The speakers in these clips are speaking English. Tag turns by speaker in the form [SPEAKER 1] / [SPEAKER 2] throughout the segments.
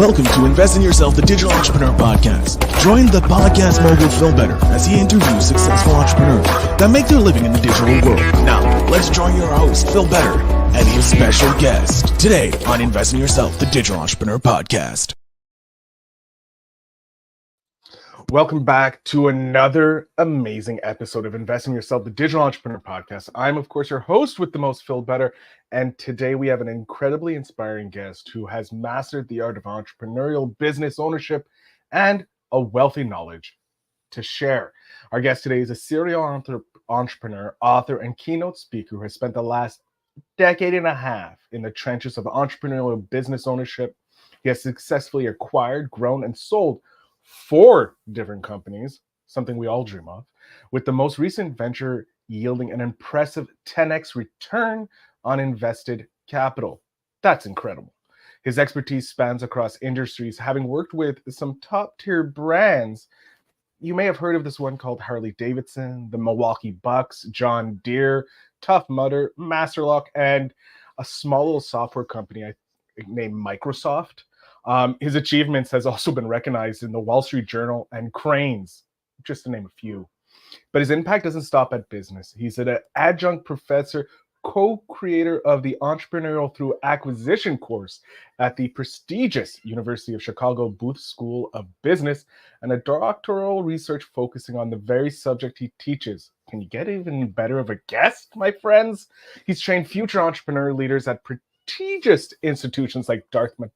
[SPEAKER 1] Welcome to Invest in Yourself, the Digital Entrepreneur Podcast. Join the podcast mogul Phil Better as he interviews successful entrepreneurs that make their living in the digital world. Now, let's join your host, Phil Better, and his special guest today on Invest in Yourself, the Digital Entrepreneur Podcast.
[SPEAKER 2] Welcome back to another amazing episode of Invest in Yourself, the Digital Entrepreneur Podcast. I'm, of course, your host with the most, Phil Better, and today we have an incredibly inspiring guest who has mastered the art of entrepreneurial business ownership and a wealthy knowledge to share. Our guest today is a serial entrepreneur, author, and keynote speaker who has spent the last decade and a half in the trenches of entrepreneurial business ownership. He has successfully acquired, grown, and sold 4 different companies, something we all dream of, with the most recent venture yielding an impressive 10x return on invested capital. That's incredible. His expertise spans across industries, having worked with some top-tier brands. You may have heard of this one called Harley-Davidson, the Milwaukee Bucks, John Deere, Tough Mudder, Masterlock, and a small little software company named Microsoft. His achievements has also been recognized in the Wall Street Journal and Cranes, just to name a few. But his impact doesn't stop at business. He's an adjunct professor, co-creator of the Entrepreneurial Through Acquisition course at the prestigious University of Chicago Booth School of Business, and a doctoral research focusing on the very subject he teaches. Can you get even better of a guest, my friends? He's trained future entrepreneur leaders at prestigious institutions like Dartmouth,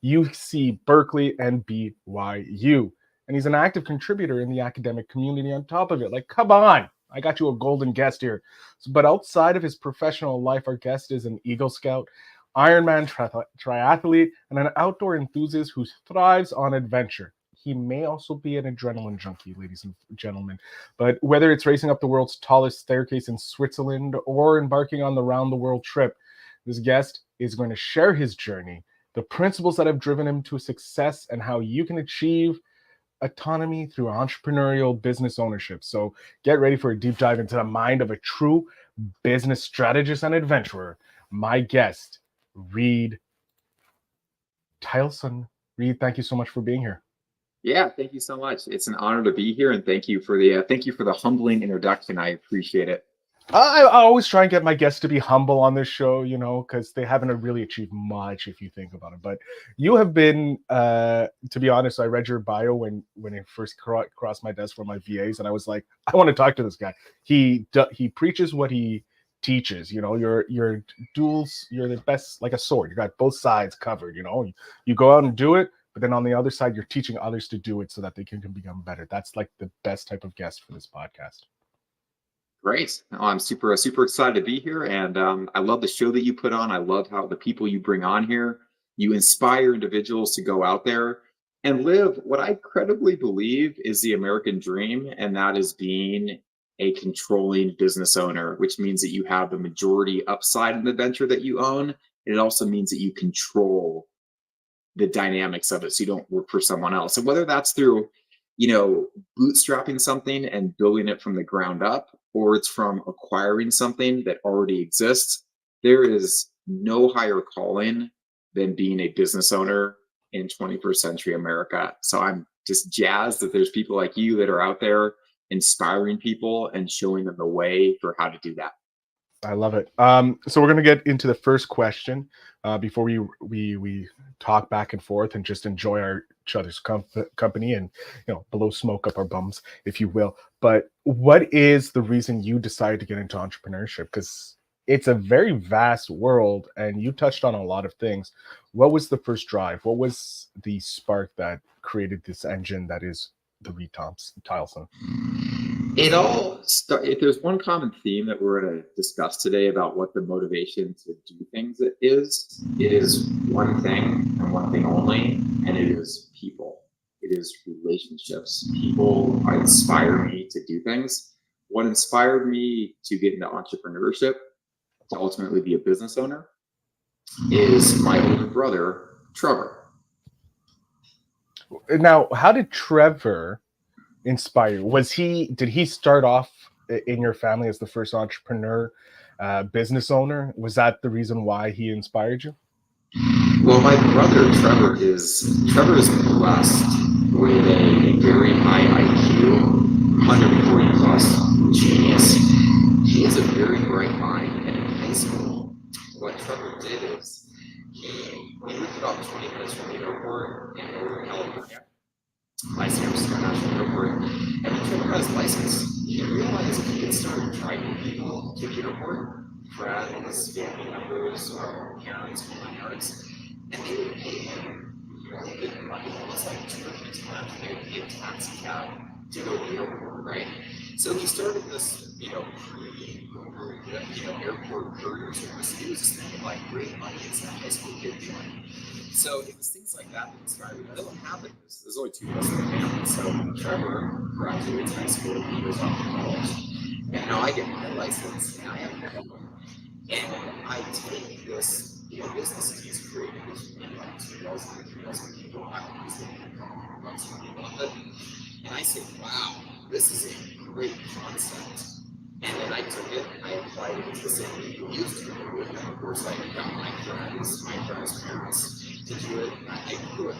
[SPEAKER 2] UC Berkeley, and BYU. And he's an active contributor in the academic community on top of it. Like, come on, I got you a golden guest here. But outside of his professional life, our guest is an Eagle Scout, Ironman triathlete, and an outdoor enthusiast who thrives on adventure. He may also be an adrenaline junkie, ladies and gentlemen. But whether it's racing up the world's tallest staircase in Switzerland or embarking on the round-the-world trip, this guest is going to share his journey, the principles that have driven him to success, and how you can achieve autonomy through entrepreneurial business ownership. So get ready for a deep dive into the mind of a true business strategist and adventurer. My guest, Reid Tileston. Reid, thank you so much for being here.
[SPEAKER 3] Yeah, thank you so much. It's an honor to be here, and thank you for the humbling introduction. I appreciate it.
[SPEAKER 2] I always try and get my guests to be humble on this show, because they haven't really achieved much if you think about it. But you have been, to be honest, I read your bio when it first crossed my desk for my VAs, and I was like, I want to talk to this guy. He preaches what he teaches. You're duals. You're the best, like a sword. You got both sides covered. You go out and do it, but then on the other side, you're teaching others to do it so that they can become better. That's like the best type of guest for this podcast.
[SPEAKER 3] Great. I'm super excited to be here. And I love the show that you put on. I love how the people you bring on here, you inspire individuals to go out there and live what I credibly believe is the American dream. And that is being a controlling business owner, which means that you have the majority upside in the venture that you own. And it also means that you control the dynamics of it, so you don't work for someone else. And whether that's through, bootstrapping something and building it from the ground up, or it's from acquiring something that already exists, there is no higher calling than being a business owner in 21st century America. So I'm just jazzed that there's people like you that are out there inspiring people and showing them the way for how to do that.
[SPEAKER 2] I love it. So we're going to get into the first question before we talk back and forth and just enjoy each other's company and blow smoke up our bums, if you will. But what is the reason you decided to get into entrepreneurship? Because it's a very vast world, and you touched on a lot of things. What was the first drive? What was the spark that created this engine that is the Reid Tileston?
[SPEAKER 3] It all if there's one common theme that we're going to discuss today about what the motivation to do things it is one thing and one thing only, and it is people. It is relationships. People inspire me to do things. What inspired me to get into entrepreneurship, to ultimately be a business owner, is my older brother, Trevor.
[SPEAKER 2] Now, how did Trevor inspire you? Did he start off in your family as the first entrepreneur, business owner? Was that the reason why he inspired you?
[SPEAKER 3] Well, my brother Trevor is blessed with a very high IQ, 140 plus genius. He has a very bright mind, and in high school, what Trevor did is he moved about 20 minutes from the airport in Northern California, by San Francisco National Airport, and when Trevor got his license, he realized he could start driving people to the airport, friends, family members, or parents, yards, and they would pay him really good money. It was like $250 times they would pay a taxi cab to go to the airport, right? So he started this, airport courier service. He was just making like great money as a high school kid doing. So it was things like that that inspired me. But then what happened is there's only two of us in the family. So Trevor graduates high school, he goes off to college, and now I get my license, and I have a home. And I take this, business that he's created, which is like 2,000 to 3,000 people. I don't use it. And I said, wow, this is a great concept. And then I took it, I applied it to the same people used to do it. And of course, I got my friends' parents to do it, and I grew it.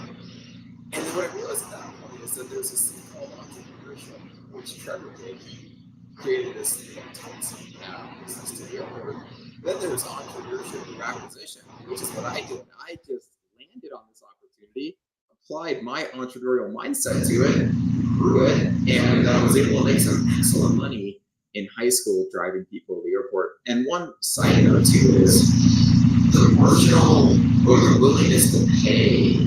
[SPEAKER 3] And then what I realized at that point is that there's this thing called entrepreneurship, which Trevor did. He created this taxi business to the airport. Then there's entrepreneurship through acquisition, which is what I did. I just landed on this opportunity, applied my entrepreneurial mindset to it, grew it, and I was able to make some excellent money in high school driving people to the airport. And one side note too is the marginal or the willingness to pay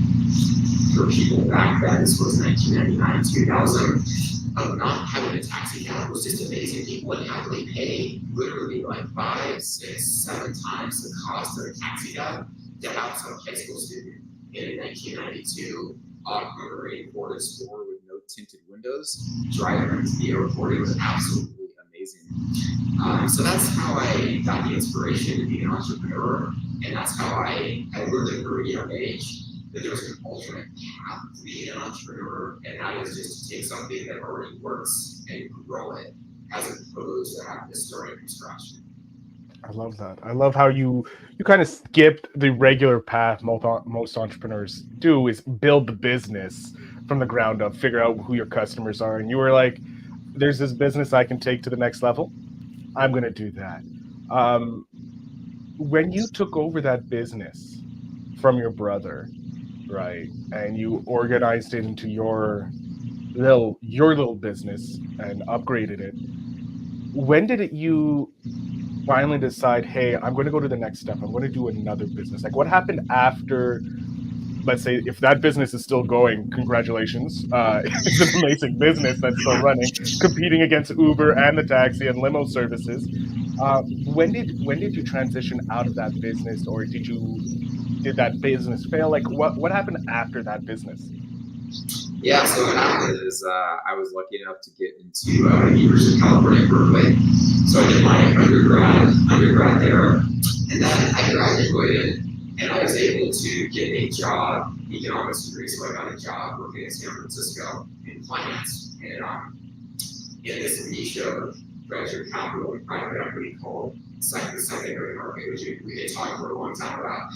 [SPEAKER 3] for people back then, this was 1999, 2000, of not having a taxi cab was just amazing. People would happily pay literally like 5, 6, 7 times the cost of a taxi cab to have some high school student in 1992 October Ford Explorer with no tinted windows driving into the airport. It was absolutely amazing. So that's how I got the inspiration to be an entrepreneur, and that's how I learned at a very young age that there was an alternate path to being an entrepreneur, and that is just to take something that already works and grow it, as opposed to having to start it from scratch.
[SPEAKER 2] I love that. I love how you kind of skipped the regular path most entrepreneurs do, is build the business from the ground up, figure out who your customers are, and you were like, there's this business I can take to the next level. I'm going to do that. When you took over that business from your brother, right, and you organized it into your little business and upgraded it, when did you finally decide, hey, I'm going to go to the next step, I'm going to do another business? Like, what happened after, let's say, if that business is still going, congratulations, it's an amazing business that's still running, competing against Uber and the taxi and limo services. When did you transition out of that business, or did that business fail? Like, what happened after that business?
[SPEAKER 3] Yeah, so what happened is I was lucky enough to get into the University of California, Berkeley. So I did my undergrad there, and then I graduated, and I was able to get a job, economics degree, so I got a job working in San Francisco in finance, and in this niche of venture capital and private equity called secondary market, which we had talked for a long time about.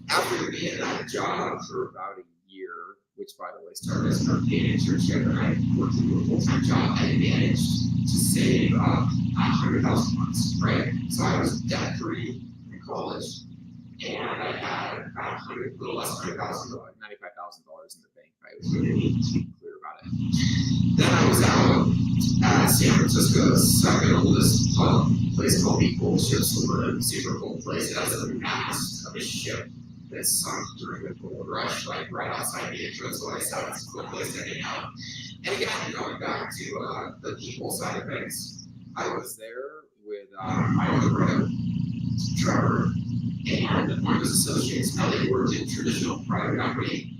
[SPEAKER 3] After being in that job for about a year, which by the way started as an unpaid internship, and I worked into a full-time job, I managed to save up $100,000, right? So I was debt-free in college, and I had about a little less than $100,000, $95,000 in the bank, right? It was really neat to be clear about it. Then I was out at San Francisco's second oldest place called the Gold Ship Saloon, super cool place. It has a mast of a ship that sunk during the gold rush, like right outside the entrance. So I said it's a cool place to hang out. And again, going back to the people side of things, I was there with my older brother, Trevor, and one of his associates. Now they worked in traditional private equity,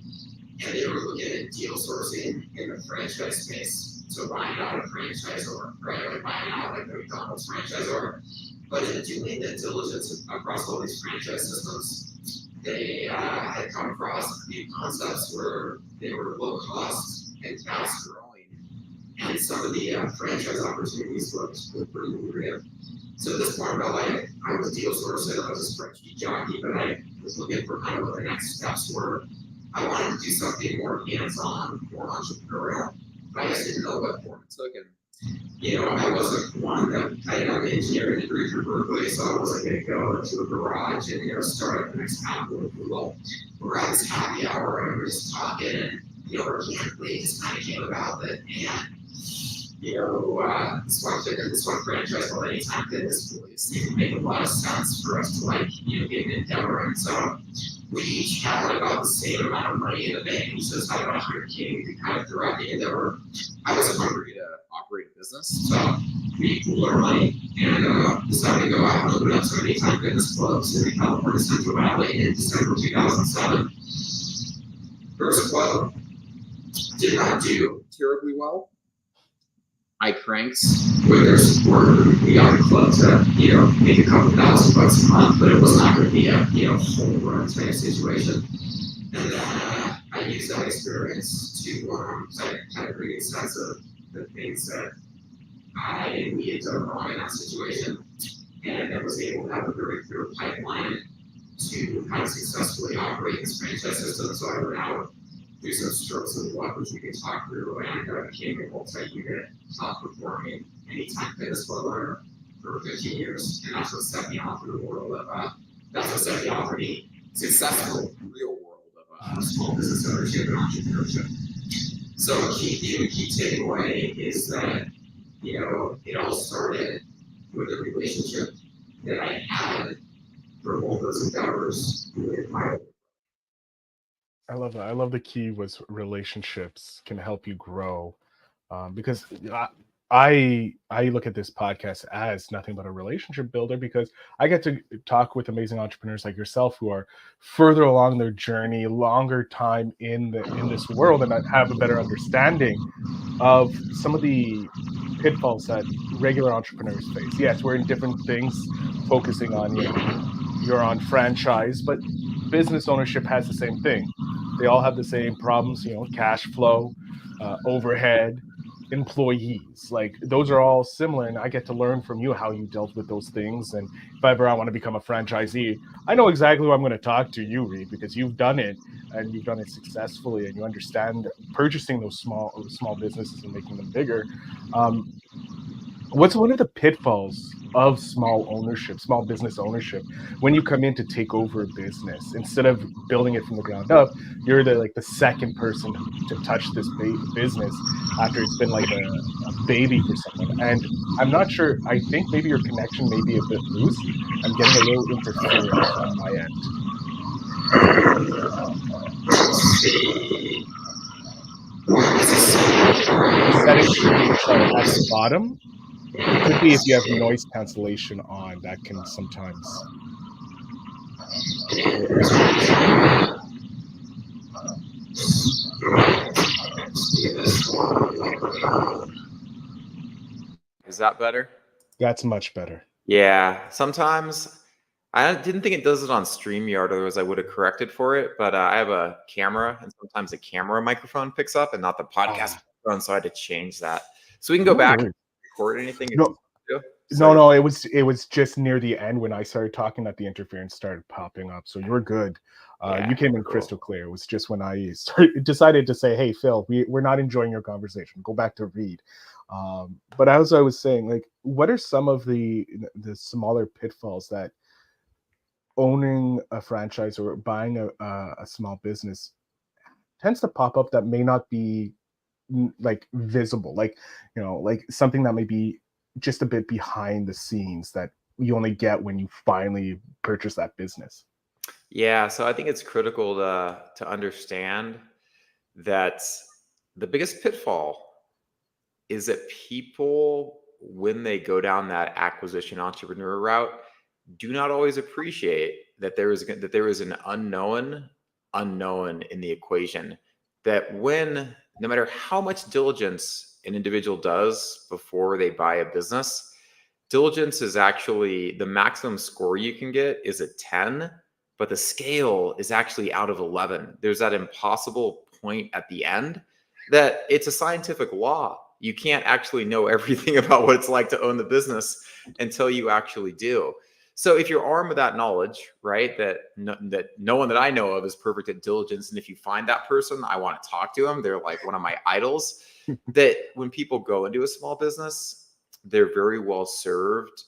[SPEAKER 3] and they were looking at deal sourcing in the franchise space. So buying out a franchisor, right? Like buying out like the McDonald's franchisor. But in doing the diligence across all these franchise systems, they had come across a few concepts where they were low cost and fast growing, and and some of the franchise opportunities looked pretty lucrative. So at this point, I was deal sourcing, I was a spreadsheet jockey, but I was looking for kind of what the next steps were. I wanted to do something more hands-on, more entrepreneurial. I just didn't know what form it took. And, I wasn't one that I had an engineering degree from Berkeley, so I wasn't going to go into a garage and, start up the next company. Well, we're at this happy hour and we're just talking, and, organically it just kind of came about that, and, this one franchise called Anytime Fitness really seemed to make a lot of sense for us to get an endeavor. And so we each had about the same amount of money in the bank. Each of us had about 100K. We could kind of throw out the endeavor. I was hungry to operate a business, so we pooled our money and decided to go out and open up some Anytime Fitness clubs in the California Central Valley in December 2007. First club did not do terribly well. I cranked with their support. We got the club to, make a couple $1,000 a month, but it was not going to be a, home run type of situation. And then I used that experience to kind of bring a sense of the things that I and we had done wrong in that situation. And I was able to have a very clear pipeline to kind of successfully operate this franchise system. So I went out, do some strokes of luck, which we can talk through, and became a multi-unit, top-performing Anytime Fitness club owner for 15 years. And that's what set me off in the world of, that's what set me off for the successful real world of small business ownership and entrepreneurship. So a key takeaway is that, it all started with a relationship that I had for both those endeavors with my.
[SPEAKER 2] I love that. I love the key was relationships can help you grow, because I look at this podcast as nothing but a relationship builder, because I get to talk with amazing entrepreneurs like yourself who are further along their journey, longer time in this world, and have a better understanding of some of the pitfalls that regular entrepreneurs face. Yes, we're in different things, focusing on you're on franchise, but business ownership has the same thing. They all have the same problems, cash flow, overhead, employees. Like those are all similar, and I get to learn from you how you dealt with those things. And if ever I want to become a franchisee, I know exactly who I'm going to talk to you, Reid, because you've done it and you've done it successfully, and you understand purchasing those small businesses and making them bigger. What's one of the pitfalls of small business ownership, when you come in to take over a business? Instead of building it from the ground up, you're the second person to touch this business after it's been like a baby for someone. And I'm not sure, I think maybe your connection may be a bit loose. I'm getting a little interference on my end. The setting should be at the bottom. It could be if you have noise cancellation on, that can sometimes.
[SPEAKER 4] Is that better?
[SPEAKER 2] That's much better.
[SPEAKER 4] Yeah, sometimes I didn't think it does it on StreamYard, otherwise I would have corrected for it. But I have a camera, and sometimes the camera microphone picks up and not the podcast microphone, so I had to change that. So we can go back and record anything.
[SPEAKER 2] No, it was just near the end when I started talking that the interference started popping up. So you were good. You came in crystal clear. It was just when I decided to say, "Hey, Phil, we're not enjoying your conversation. Go back to Reid." But as I was saying, like, what are some of the smaller pitfalls that owning a franchise or buying a small business tends to pop up that may not be like visible, like something that may be just a bit behind the scenes that you only get when you finally purchase that business?
[SPEAKER 4] Yeah, so I think it's critical to understand that the biggest pitfall is that people, when they go down that acquisition entrepreneur route, do not always appreciate that there is an unknown in the equation. That when, no matter how much diligence an individual does before they buy a business, diligence is actually the maximum score you can get is a 10, but the scale is actually out of 11. There's that impossible point at the end that it's a scientific law You can't actually know everything about what it's like to own the business until you actually do. So if you're armed with that knowledge, right, that no one that I know of is perfect at diligence, and if you find that person, I want to talk to them. They're like one of my idols. That when people go into a small business, they're very well served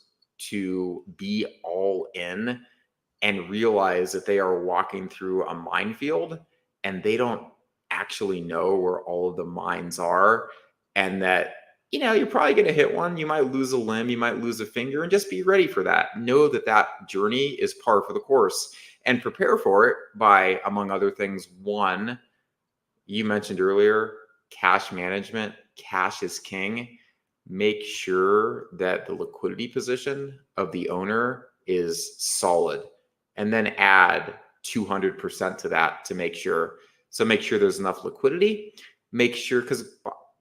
[SPEAKER 4] to be all in and realize that they are walking through a minefield and they don't actually know where all of the mines are, and that you're probably going to hit one. You might lose a limb, you might lose a finger, and just be ready for that. Know that that journey is par for the course, and prepare for it by, among other things, one, you mentioned earlier, cash management. Cash is king. Make sure that the liquidity position of the owner is solid, and then add 200% to that to make sure. So make sure there's enough liquidity. Make sure, because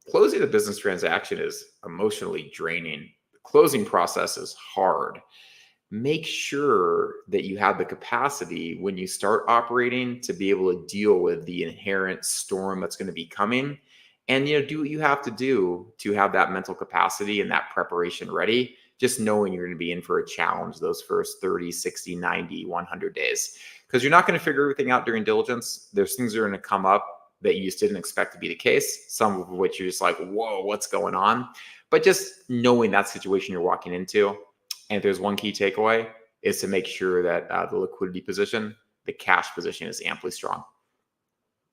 [SPEAKER 4] closing a business transaction is emotionally draining. The closing process is hard. Make sure that you have the capacity when you start operating to be able to deal with the inherent storm that's going to be coming, and do what you have to do to have that mental capacity and that preparation ready, just knowing you're going to be in for a challenge those first 30, 60, 90, 100 days, because you're not going to figure everything out during diligence. There's things that are going to come up that you just didn't expect to be the case, some of which you're just like, whoa, what's going on? But just knowing that situation you're walking into, and if there's one key takeaway, is to make sure that the liquidity position, the cash position, is amply strong.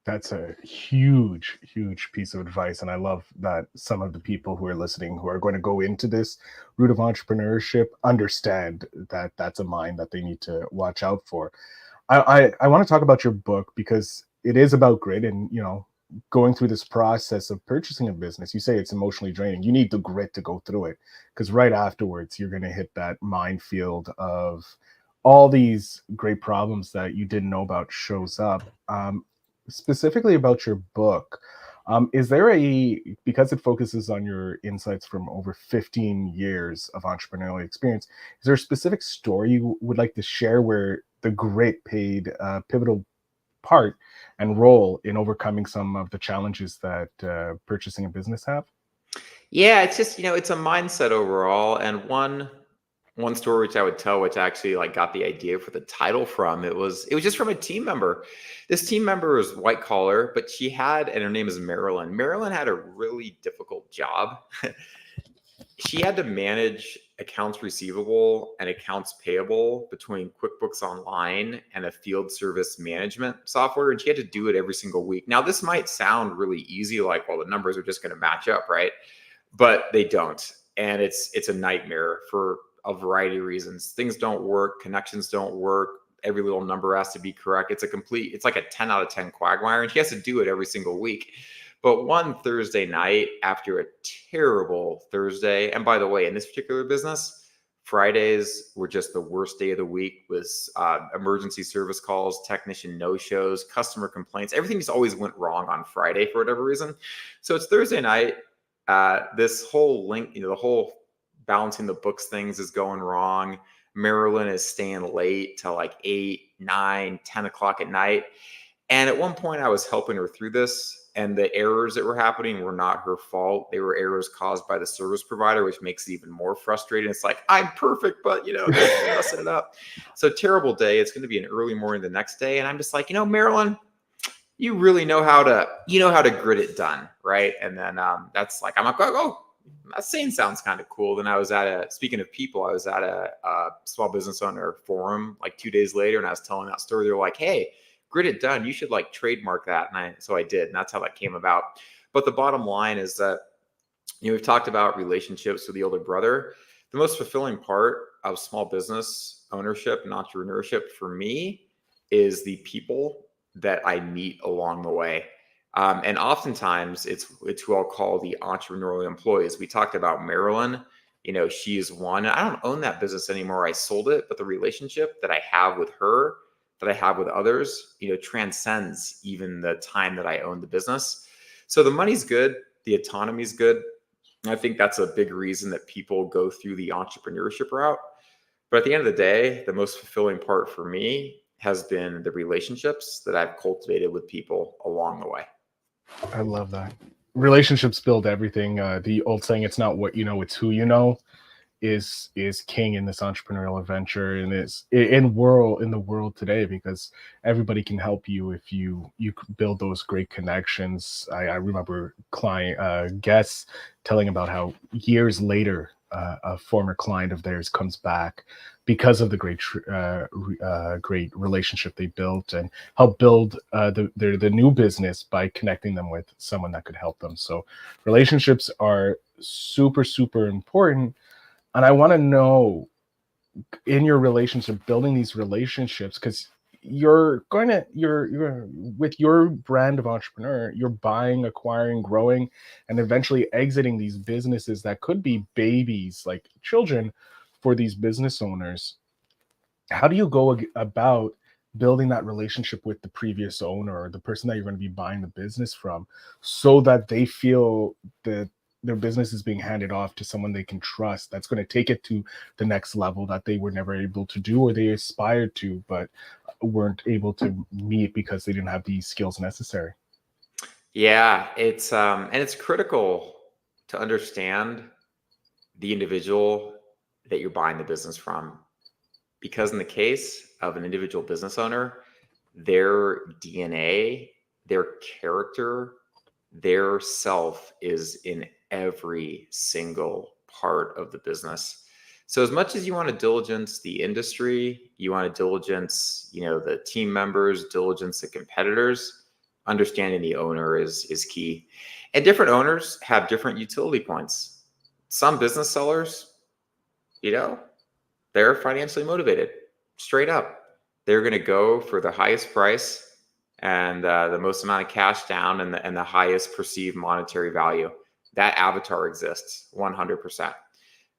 [SPEAKER 2] That's a huge, huge piece of advice. And I love that some of the people who are listening, who are going to go into this route of entrepreneurship, understand that that's a mine that they need to watch out for. I want to talk about your book, because it is about grit and, going through this process of purchasing a business. You say it's emotionally draining. You need the grit to go through it, because right afterwards, you're going to hit that minefield of all these great problems that you didn't know about shows up. Specifically about your book, is there because it focuses on your insights from over 15 years of entrepreneurial experience, is there a specific story you would like to share where the grit played a pivotal part and role in overcoming some of the challenges that purchasing a business have?
[SPEAKER 4] Yeah, it's just, it's a mindset overall. And one story which I would tell, which I actually got the idea for the title from, it was just from a team member. This team member was white collar, but and her name is Marilyn. Marilyn had a really difficult job. She had to manage accounts receivable and accounts payable between QuickBooks Online and a field service management software, and she had to do it every single week. Now, this might sound really easy, like, well, the numbers are just going to match up, right? But they don't, and it's a nightmare for a variety of reasons. Things don't work, connections don't work, every little number has to be correct. It's like a 10 out of 10 quagmire, and she has to do it every single week. But one Thursday night, after a terrible Thursday, and by the way, in this particular business, Fridays were just the worst day of the week, with emergency service calls, technician no-shows, customer complaints. Everything just always went wrong on Friday for whatever reason. So it's Thursday night. This whole the whole balancing the books things is going wrong. Marilyn is staying late till like 8, 9, 10 o'clock at night. And at one point I was helping her through this, and the errors that were happening were not her fault. They were errors caused by the service provider, which makes it even more frustrating. It's like, I'm perfect, but they're messing it up. So terrible day. It's going to be an early morning the next day. And I'm just like, Marilyn, you really know how to grit it done. Right. And then that's like, I'm like, oh, that saying sounds kind of cool. Then I was speaking of people, I was at a small business owner forum like 2 days later, and I was telling that story. They're like, hey, grit it done, you should trademark that. And so I did, and that's how that came about. But the bottom line is that, we've talked about relationships with the older brother. The most fulfilling part of small business ownership and entrepreneurship for me is the people that I meet along the way. And oftentimes it's who I'll call the entrepreneurial employees. We talked about Marilyn. She is one. I don't own that business anymore. I sold it, but the relationship that I have with her, that I have with others, transcends even the time that I own the business. So the money's good, the autonomy's good. And I think that's a big reason that people go through the entrepreneurship route. But at the end of the day, the most fulfilling part for me has been the relationships that I've cultivated with people along the way.
[SPEAKER 2] I love that. relationships build everything. The old saying, "It's not what you know, it's who you know," is king in this entrepreneurial adventure, and is in the world today, because everybody can help you if you build those great connections. I remember guests telling about how years later, a former client of theirs comes back because of the great relationship they built, and help build the new business by connecting them with someone that could help them. So relationships are super important. And I want to know, in your relationship, building these relationships, because you're with your brand of entrepreneur, you're buying, acquiring, growing, and eventually exiting these businesses that could be babies, like children, for these business owners. How do you go about building that relationship with the previous owner, or the person that you're going to be buying the business from, so that they feel that their business is being handed off to someone they can trust, that's going to take it to the next level that they were never able to do, or they aspired to but weren't able to meet because they didn't have these skills necessary?
[SPEAKER 4] Yeah, it's critical to understand the individual that you're buying the business from, because in the case of an individual business owner, their DNA, their character, their self is in every single part of the business. So as much as you want to diligence the industry, you want to diligence, the team members, diligence the competitors, understanding the owner is key. And different owners have different utility points. Some business sellers, they're financially motivated, straight up. They're going to go for the highest price and the most amount of cash down, and the highest perceived monetary value. That avatar exists 100%.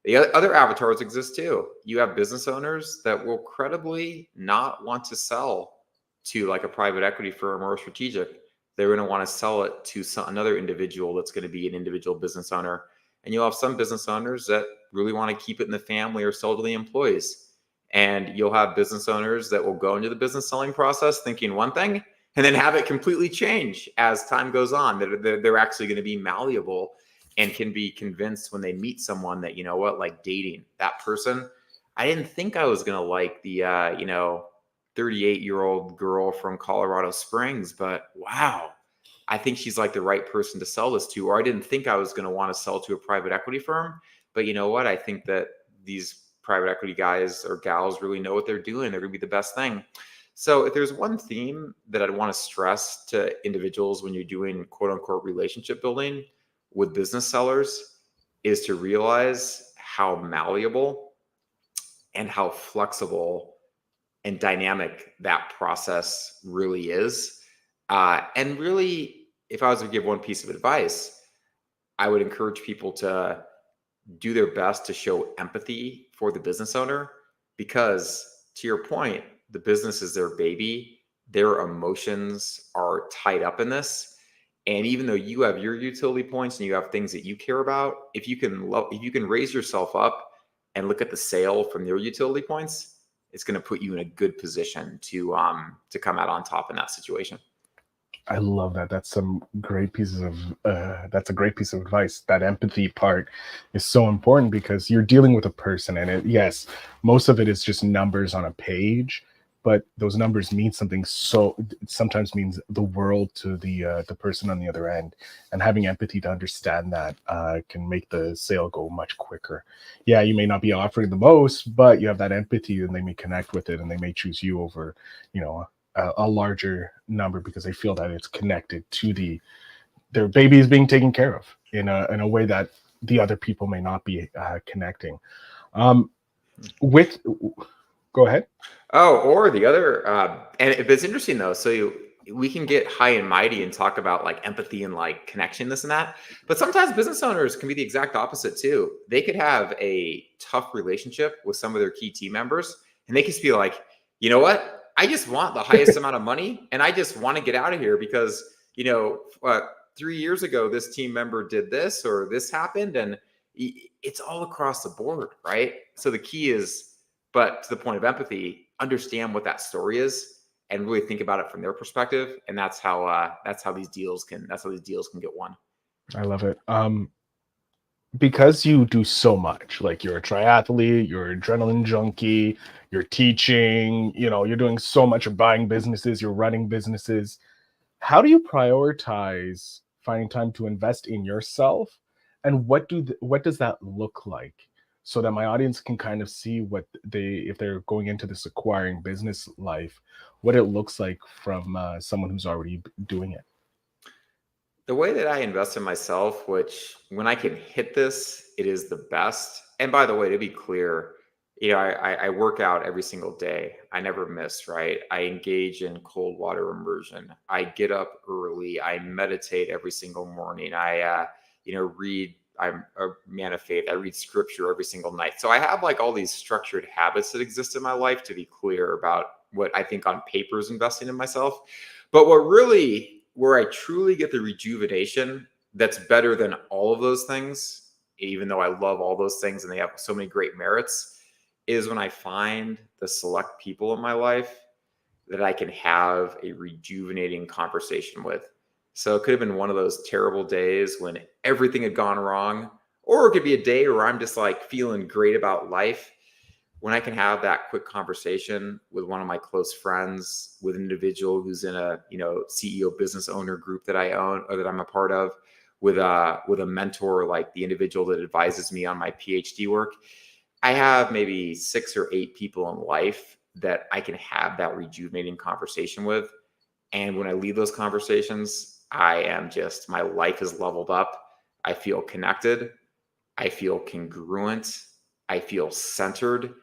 [SPEAKER 4] The other avatars exist too. You have business owners that will credibly not want to sell to like a private equity firm or a strategic. They're going to want to sell it to another individual that's going to be an individual business owner. And you'll have some business owners that really want to keep it in the family or sell to the employees. And you'll have business owners that will go into the business selling process thinking one thing, and then have it completely change as time goes on. They're actually going to be malleable and can be convinced when they meet someone that, like dating that person, I didn't think I was going to like the, 38-year-old girl from Colorado Springs, but wow, I think she's like the right person to sell this to. Or I didn't think I was going to want to sell to a private equity firm, but you know what? I think that these private equity guys or gals really know what they're doing. They're going to be the best thing. So if there's one theme that I'd want to stress to individuals when you're doing quote unquote relationship building with business sellers, is to realize how malleable and how flexible and dynamic that process really is. And really, if I was to give one piece of advice, I would encourage people to do their best to show empathy for the business owner, because to your point, the business is their baby. Their emotions are tied up in this. And even though you have your utility points and you have things that you care about, if you can raise yourself up and look at the sale from their utility points, it's going to put you in a good position to come out on top in that situation.
[SPEAKER 2] I love that. That's some great pieces of that's a great piece of advice. That empathy part is so important, because you're dealing with a person, and yes, most of it is just numbers on a page, but those numbers mean something. So it sometimes means the world to the person on the other end, and having empathy to understand that can make the sale go much quicker. Yeah, you may not be offering the most, but you have that empathy, and they may connect with it, and they may choose you over, a larger number, because they feel that it's connected to their baby is being taken care of in a way that the other people may not be connecting. Go ahead.
[SPEAKER 4] Oh, or the other, and it's interesting though. So we can get high and mighty and talk about like empathy and like connection, this and that. But sometimes business owners can be the exact opposite too. They could have a tough relationship with some of their key team members, and they could just be like, you know what? I just want the highest amount of money, and I just want to get out of here because, 3 years ago, this team member did this or this happened, and it's all across the board, right? So the key is, but to the point of empathy, understand what that story is and really think about it from their perspective, and that's how these deals can get won.
[SPEAKER 2] I love it. Because you do so much, like you're a triathlete, you're an adrenaline junkie, you're teaching, you're doing so much, you're buying businesses, you're running businesses. How do you prioritize finding time to invest in yourself? And what does that look like? So that my audience can kind of see if they're going into this acquiring business life, what it looks like from someone who's already doing it.
[SPEAKER 4] The way that I invest in myself, which when I can hit this, it is the best. And by the way, to be clear, I work out every single day. I never miss, right? I engage in cold water immersion. I get up early. I meditate every single morning. I'm a man of faith. I read scripture every single night. So I have like all these structured habits that exist in my life, to be clear about what I think on paper is investing in myself. But where I truly get the rejuvenation that's better than all of those things, even though I love all those things and they have so many great merits, is when I find the select people in my life that I can have a rejuvenating conversation with. So it could have been one of those terrible days when everything had gone wrong, or it could be a day where I'm just like feeling great about life. When I can have that quick conversation with one of my close friends, with an individual who's in a CEO business owner group that I own or that I'm a part of, with a mentor like the individual that advises me on my PhD work, I have maybe 6 or 8 people in life that I can have that rejuvenating conversation with. And when I leave those conversations, my life is leveled up. I feel connected. I feel congruent. I feel centered.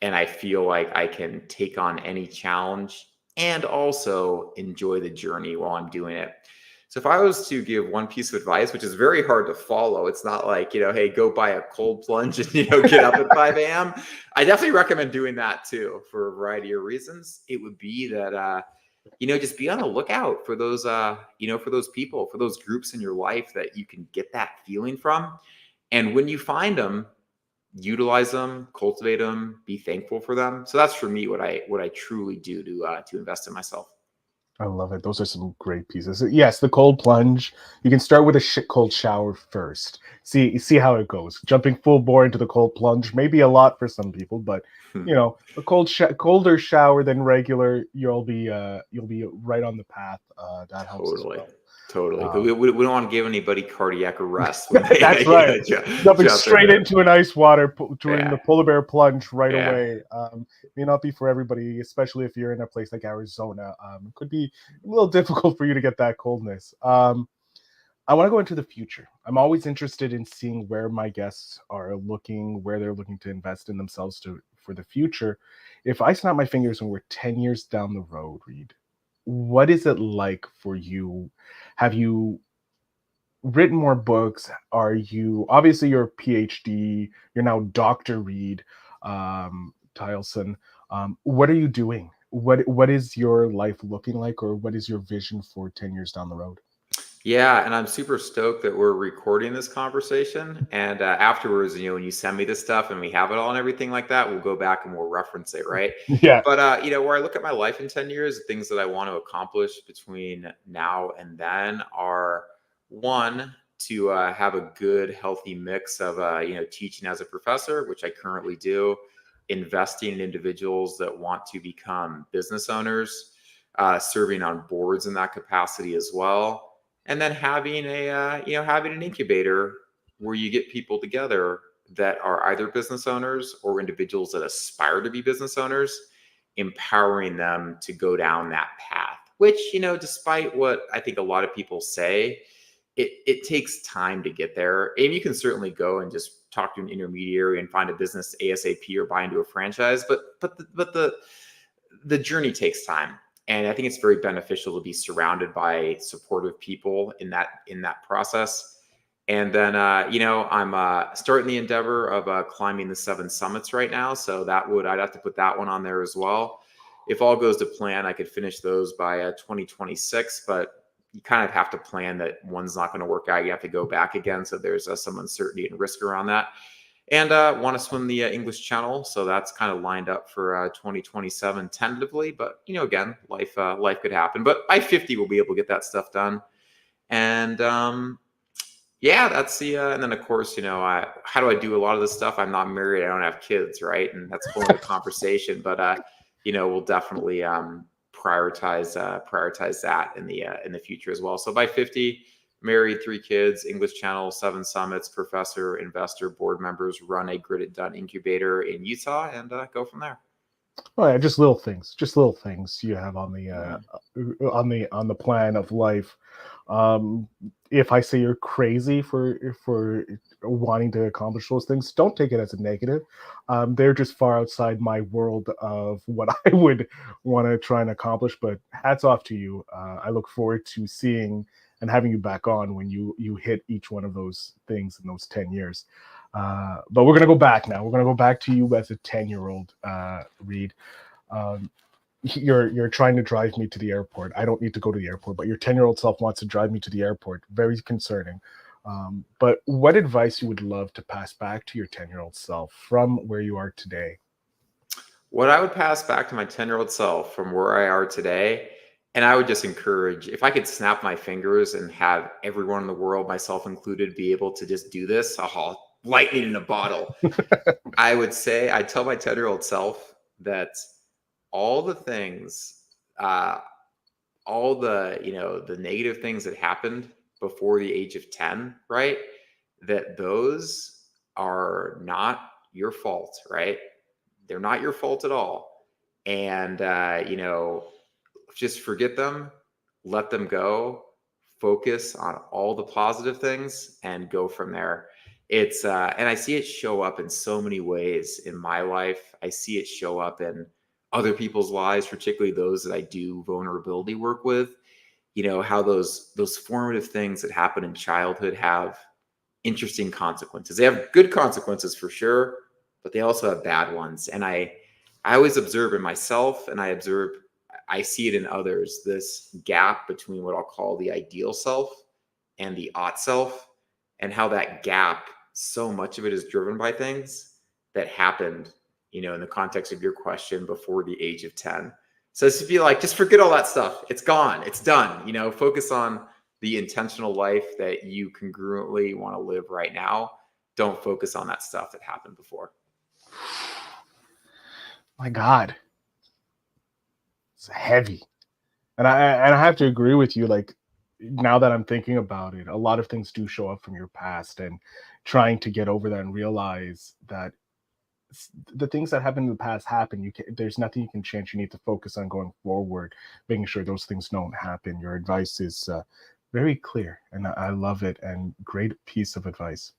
[SPEAKER 4] And I feel like I can take on any challenge and also enjoy the journey while I'm doing it. So if I was to give one piece of advice, which is very hard to follow, it's not like, hey, go buy a cold plunge and, get up at 5 a.m. I definitely recommend doing that too, for a variety of reasons. It would be that, just be on the lookout for those, for those people, for those groups in your life that you can get that feeling from. And when you find them, utilize them, cultivate them, be thankful for them. So that's for me what I truly do to invest in myself.
[SPEAKER 2] I love it. Those are some great pieces. Yes, the cold plunge. You can start with a cold shower first. See how it goes. Jumping full bore into the cold plunge may be a lot for some people, but a colder shower than regular, you'll be right on the path. That helps as well.
[SPEAKER 4] Totally. We don't want to give anybody cardiac arrest.
[SPEAKER 2] That's right. Jumping straight into an ice water during the polar bear plunge right away. May not be for everybody, especially if you're in a place like Arizona. It could be a little difficult for you to get that coldness. I want to go into the future. I'm always interested in seeing where my guests are looking, where they're looking to invest in themselves for the future. If I snap my fingers and we're 10 years down the road, Reid, what is it like for you? Have you written more books? Obviously you're a PhD, you're now Dr. Reid Tileston. What are you doing? What is your life looking like, or what is your vision for 10 years down the road?
[SPEAKER 4] Yeah, and I'm super stoked that we're recording this conversation. And afterwards, when you send me this stuff and we have it all and everything like that, we'll go back and we'll reference it, right?
[SPEAKER 2] Yeah.
[SPEAKER 4] But where I look at my life in 10 years, the things that I want to accomplish between now and then are, one, to have a good, healthy mix of teaching as a professor, which I currently do, investing in individuals that want to become business owners, serving on boards in that capacity as well. And then having having an incubator where you get people together that are either business owners or individuals that aspire to be business owners, empowering them to go down that path, which, despite what I think a lot of people say, it takes time to get there. And you can certainly go and just talk to an intermediary and find a business ASAP or buy into a franchise, but the journey takes time. And I think it's very beneficial to be surrounded by supportive people in that process. And then, I'm starting the endeavor of climbing the 7 summits right now. So I'd have to put that one on there as well. If all goes to plan, I could finish those by 2026, but you kind of have to plan that one's not going to work out. You have to go back again. So there's some uncertainty and risk around that. And want to swim the English Channel, so that's kind of lined up for 2027 tentatively. But again, life could happen. But by 50, we'll be able to get that stuff done. And Yeah, that's the and then of course, how do I do a lot of this stuff? I'm not married, I don't have kids, right? And that's a whole other conversation. But we'll definitely prioritize that in the future as well. So by 50, married, 3 kids, English channel, 7 summits, professor, investor, board members, run a Grit It Done incubator in Utah, and go from there.
[SPEAKER 2] Oh yeah, just little things you have on the plan of life. If I say you're crazy for wanting to accomplish those things, don't take it as a negative. They're just far outside my world of what I would want to try and accomplish. But hats off to you. I look forward to seeing and having you back on when you hit each one of those things in those 10 years. But we're going to go back now. We're going to go back to you as a 10-year-old, Reid. You're trying to drive me to the airport. I don't need to go to the airport, but your 10-year-old self wants to drive me to the airport. Very concerning. But what advice you would love to pass back to your 10-year-old self from where you are today?
[SPEAKER 4] What I would pass back to my 10-year-old self from where I are today, and I would just encourage, if I could snap my fingers and have everyone in the world, myself included, be able to just do this, lightning in a bottle. I'd tell my 10-year-old self that all the things, all the negative things that happened before the age of 10, right? That those are not your fault, right? They're not your fault at all. And, just forget them, let them go, focus on all the positive things and go from there. It's and I see it show up in so many ways in my life. I see it show up in other people's lives, particularly those that I do vulnerability work with. How those formative things that happen in childhood have interesting consequences. They have good consequences for sure, but they also have bad ones. And I always observe in myself, and I see it in others, this gap between what I'll call the ideal self and the ought self, and how that gap, so much of it is driven by things that happened, in the context of your question, before the age of 10. So it's to be like, just forget all that stuff. It's gone. It's done. Focus on the intentional life that you congruently want to live right now. Don't focus on that stuff that happened before.
[SPEAKER 2] My God. It's heavy. And I have to agree with you. Like, now that I'm thinking about it, a lot of things do show up from your past, and trying to get over that and realize that the things that happened in the past happen. There's nothing you can change. You need to focus on going forward, making sure those things don't happen. Your advice is very clear, and I love it, and great piece of advice.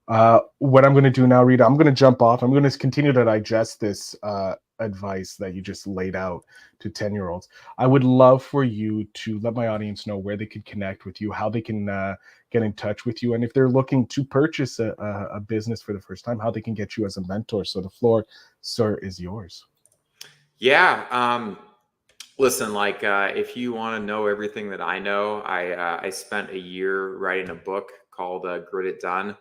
[SPEAKER 2] What I'm going to do now, Reid, I'm going to jump off. I'm going to continue to digest this advice that you just laid out to 10-year-olds. I would love for you to let my audience know where they can connect with you, how they can get in touch with you, and if they're looking to purchase a business for the first time, how they can get you as a mentor. So the floor, sir, is yours.
[SPEAKER 4] Yeah. Listen, if you want to know everything that I know, I spent a year writing a book called Grit It Done.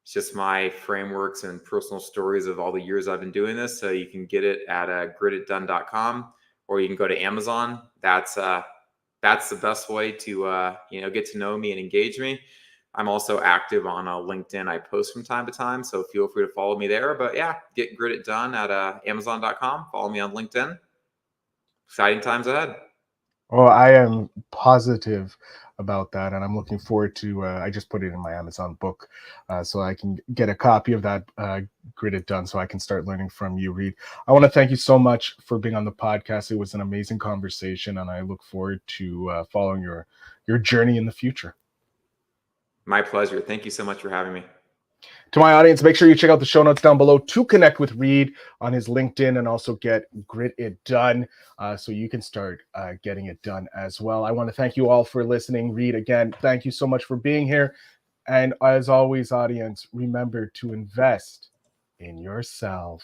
[SPEAKER 4] It's just my frameworks and personal stories of all the years I've been doing this. So you can get it at grititdone.com, or you can go to Amazon. That's the best way to get to know me and engage me. I'm also active on LinkedIn. I post from time to time, so feel free to follow me there. But yeah, get Grit It Done at Amazon.com. Follow me on LinkedIn. Exciting times ahead.
[SPEAKER 2] Well, I am positive about that, and I'm looking forward to I just put it in my Amazon book, so I can get a copy of that Grit It Done, so I can start learning from you, Reid. I want to thank you so much for being on the podcast. It was an amazing conversation, and I look forward to following your journey in the future.
[SPEAKER 4] My pleasure. Thank you so much for having me.
[SPEAKER 2] To my audience, make sure you check out the show notes down below to connect with Reid on his LinkedIn, and also get Grit It Done so you can start getting it done as well. I want to thank you all for listening. Reid, again, thank you so much for being here. And as always, audience, remember to invest in yourself.